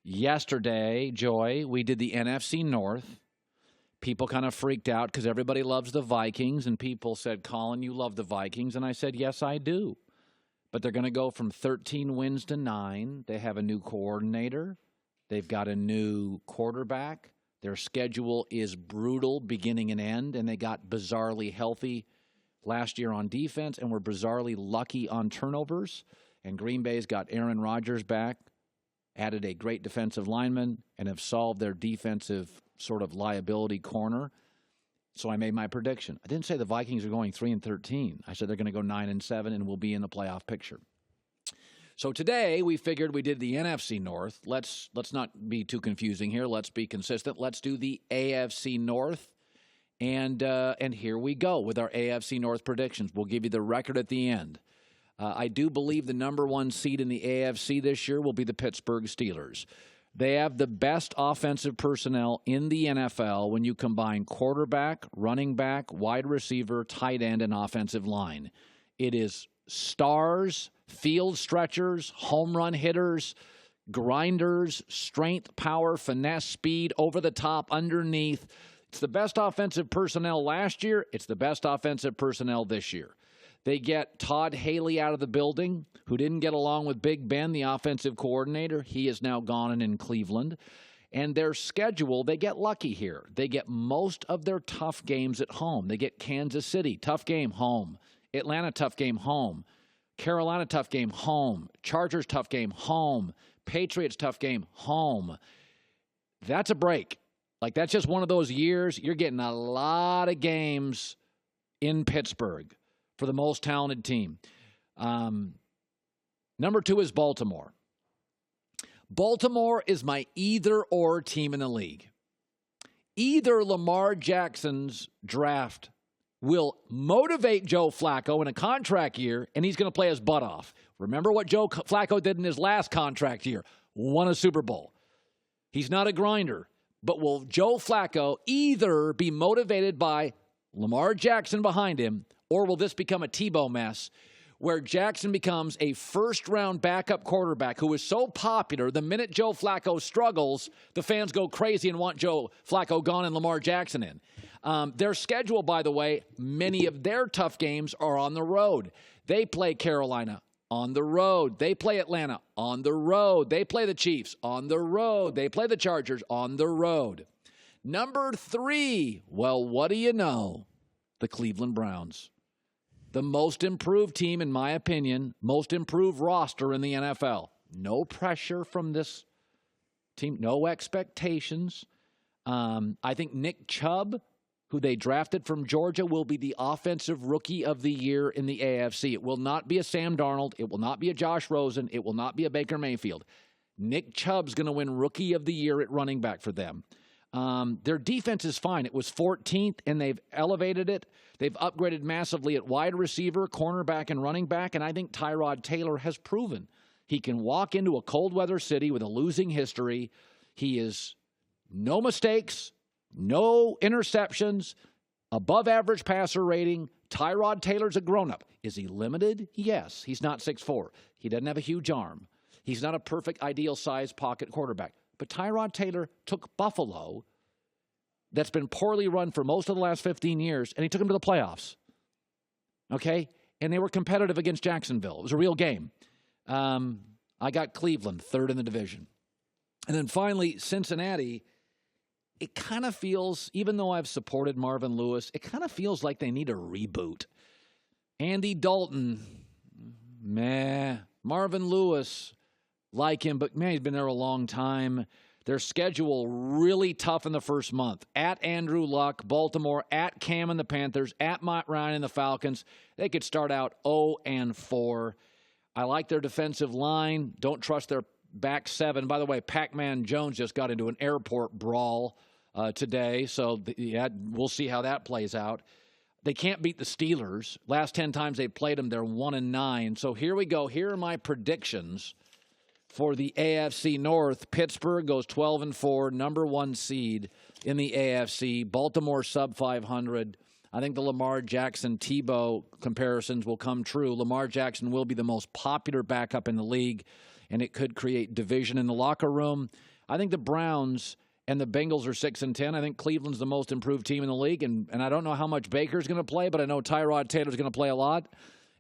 Yesterday, Joy, we did the NFC North. People kind of freaked out because everybody loves the Vikings, and people said, Colin, you love the Vikings. And I said, yes, I do. But they're going to go from 13 wins to 9. They have a new coordinator. They've got a new quarterback. Their schedule is brutal beginning and end, and they got bizarrely healthy last year on defense and were bizarrely lucky on turnovers. And Green Bay's got Aaron Rodgers back, added a great defensive lineman, and have solved their defensive sort of liability corner. So I made my prediction. I didn't say the Vikings are going 3-13. I said they're going to go 9-7 and will be in the playoff picture. So today we figured we did the NFC North. Let's not be too confusing here. Let's be consistent. Let's do the AFC North. And here we go with our AFC North predictions. We'll give you the record at the end. I do believe the number one seed in the AFC this year will be the Pittsburgh Steelers. They have the best offensive personnel in the NFL when you combine quarterback, running back, wide receiver, tight end, and offensive line. It is stars, field stretchers, home run hitters, grinders, strength, power, finesse, speed, over the top, underneath. It's the best offensive personnel last year. It's the best offensive personnel this year. They get Todd Haley out of the building, who didn't get along with Big Ben, the offensive coordinator. He is now gone and in Cleveland. And their schedule, they get lucky here. They get most of their tough games at home. They get Kansas City, tough game, home. Atlanta, tough game, home. Carolina, tough game, home. Chargers, tough game, home. Patriots, tough game, home. That's a break. Like, that's just one of those years. You're getting a lot of games in Pittsburgh for the most talented team. Number 2 is Baltimore. Baltimore is my either-or team in the league. Either Lamar Jackson's draft will motivate Joe Flacco in a contract year, and he's going to play his butt off. Remember what Joe Flacco did in his last contract year? Won a Super Bowl. He's not a grinder. But will Joe Flacco either be motivated by Lamar Jackson behind him, or will this become a Tebow mess where Jackson becomes a first-round backup quarterback who is so popular, the minute Joe Flacco struggles, the fans go crazy and want Joe Flacco gone and Lamar Jackson in. Their schedule, by the way, many of their tough games are on the road. They play Carolina on the road. They play Atlanta on the road. They play the Chiefs on the road. They play the Chargers on the road. Number 3, well, what do you know? The Cleveland Browns. The most improved team, in my opinion, most improved roster in the NFL. No pressure from this team, no expectations. I think Nick Chubb, who they drafted from Georgia, will be the offensive rookie of the year in the AFC. It will not be a Sam Darnold. It will not be a Josh Rosen. It will not be a Baker Mayfield. Nick Chubb's going to win rookie of the year at running back for them. Their defense is fine. It was 14th, and they've elevated it. They've upgraded massively at wide receiver, cornerback, and running back, and I think Tyrod Taylor has proven he can walk into a cold weather city with a losing history. He is no mistakes, no interceptions, above average passer rating. Tyrod Taylor's a grown-up. Is he limited? Yes. He's not 6'4". He doesn't have a huge arm. He's not a perfect ideal-sized pocket quarterback. But Tyrod Taylor took Buffalo, that's been poorly run for most of the last 15 years, and he took them to the playoffs. Okay? And they were competitive against Jacksonville. It was a real game. I got Cleveland, 3rd in the division. And then finally, Cincinnati. It kind of feels, even though I've supported Marvin Lewis, it kind of feels like they need a reboot. Andy Dalton, meh. Marvin Lewis, like him, but man, he's been there a long time. Their schedule really tough in the first month. At Andrew Luck, Baltimore, at Cam and the Panthers, at Matt Ryan and the Falcons. They could start out 0-4. I like their defensive line. Don't trust their back 7. By the way, Pac-Man Jones just got into an airport brawl today, so we'll see how that plays out. They can't beat the Steelers. Last 10 times they played them, they're 1-9. So here we go. Here are my predictions for the AFC North. Pittsburgh goes 12-4, number 1 seed in the AFC. Baltimore sub 500. I think the Lamar Jackson-Tebow comparisons will come true. Lamar Jackson will be the most popular backup in the league. and it could create division in the locker room. I think the Browns and the Bengals are 6-10. I think Cleveland's the most improved team in the league, and I don't know how much Baker's going to play, but I know Tyrod Taylor's going to play a lot.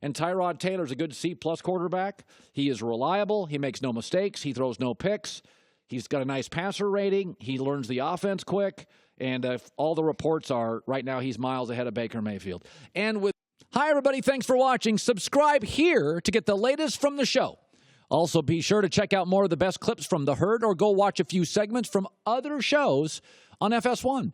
And Tyrod Taylor's a good C-plus quarterback. He is reliable. He makes no mistakes. He throws no picks. He's got a nice passer rating. He learns the offense quick. And all the reports are right now he's miles ahead of Baker Mayfield. Hi, everybody. Thanks for watching. Subscribe here to get the latest from the show. Also, be sure to check out more of the best clips from The Herd or go watch a few segments from other shows on FS1.